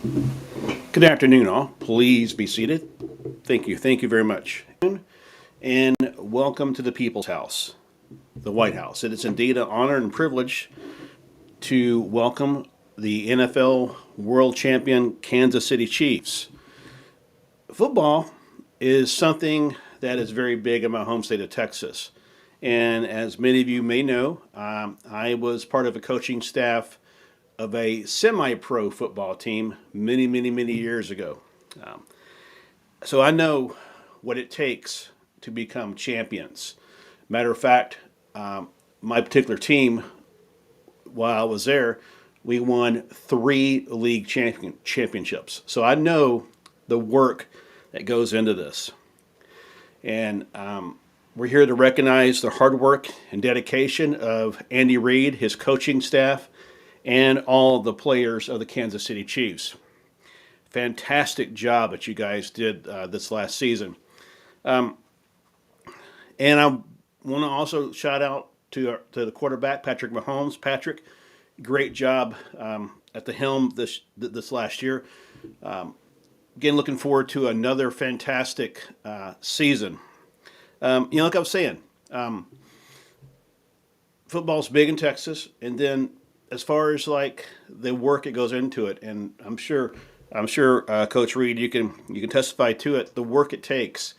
Good afternoon, all. Please be seated. Thank you. Thank you very much. And welcome to the People's House, the White House. It is indeed an honor and privilege to welcome the NFL world champion Kansas City Chiefs. Football is something that is very big in my home state of Texas. And as many of you may know, I was part of a coaching staff of a semi-pro football team many years ago. Um, so I know what it takes to become champions. Matter of fact, my particular team, while I was there, we won three league championships. So I know the work that goes into this. And we're here to recognize the hard work and dedication of Andy Reid, his coaching staff, and all the players of the Kansas City Chiefs. Fantastic job that you guys did this last season. And I want to also shout out to the quarterback, Patrick Mahomes. Patrick, great job at the helm this last year. Again, looking forward to another fantastic season. Like I was saying, football's big in Texas, and then as far as like the work that goes into it, and I'm sure, Coach Reid, you can testify to it. The work it takes.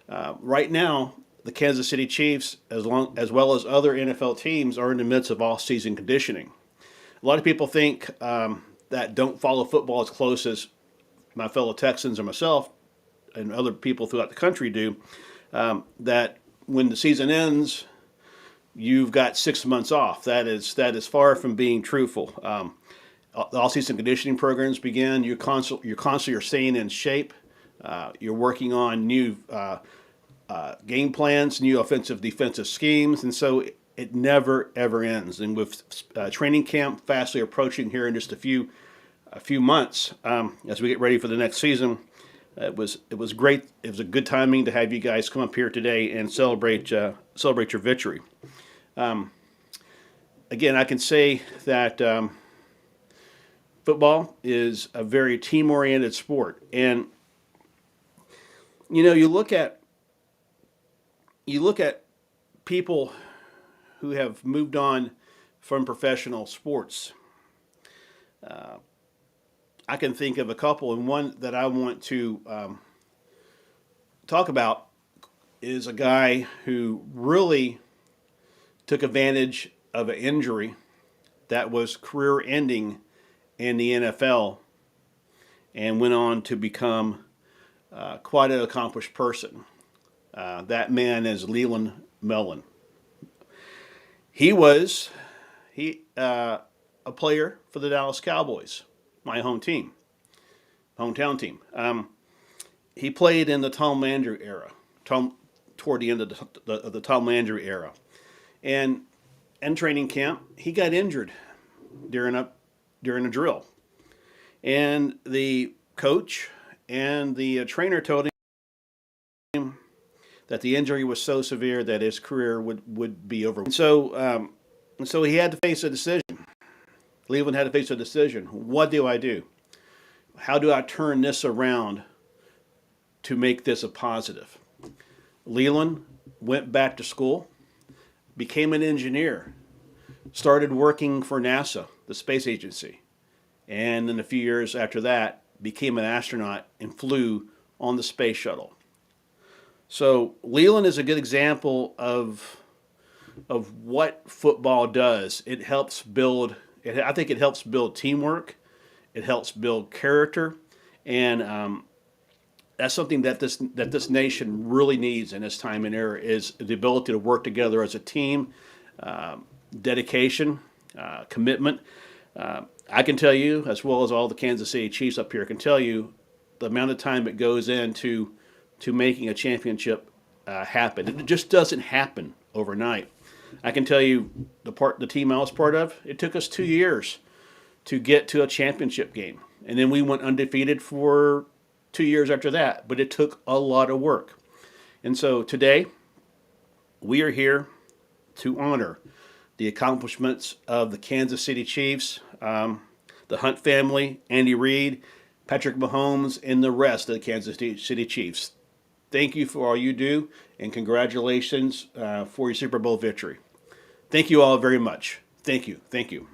Right now, the Kansas City Chiefs, as well as other NFL teams, are in the midst of off-season conditioning. A lot of people think that don't follow football as close as my fellow Texans or myself and other people throughout the country do. That when the season ends, you've got 6 months off. That is far from being truthful. The all-season conditioning programs begin. You're constantly staying in shape. You're working on new game plans, new offensive defensive schemes, and so it never ever ends. And with training camp fastly approaching here in just a few months, as we get ready for the next season, it was great. It was a good timing to have you guys come up here today and celebrate your victory. Again, I can say that football is a very team-oriented sport, and you look at people who have moved on from professional sports. I can think of a couple, and one that I want to talk about is a guy who really took advantage of an injury that was career-ending in the NFL and went on to become quite an accomplished person. That man is Leland Mellon. He was a player for the Dallas Cowboys, my hometown team. He played in the Tom Landry era, toward the end of the Tom Landry era, and in training camp he got injured during a drill, and the coach and the trainer told him that the injury was so severe that his career would be over. And so he had to face a decision. Leland had to face a decision. What do I do? How do I turn this around to make this a positive? Leland went back to school, became an engineer, started working for NASA, the space agency, and then a few years after that became an astronaut and flew on the space shuttle. So Leland is a good example of what football does. It helps build. I think it helps build teamwork. It helps build character, and that's something that this nation really needs in this time and era is the ability to work together as a team, dedication, commitment. I can tell you, as well as all the Kansas City Chiefs up here, can tell you the amount of time it goes into making a championship happen. It just doesn't happen overnight. I can tell you the team I was part of. It took us 2 years to get to a championship game, and then we went undefeated for 2 years after that. But it took a lot of work, and so today we are here to honor the accomplishments of the Kansas City Chiefs, the Hunt family, Andy Reid, Patrick Mahomes, and the rest of the Kansas City Chiefs. Thank you for all you do, and congratulations for your Super Bowl victory. Thank you all very much. Thank you. Thank you.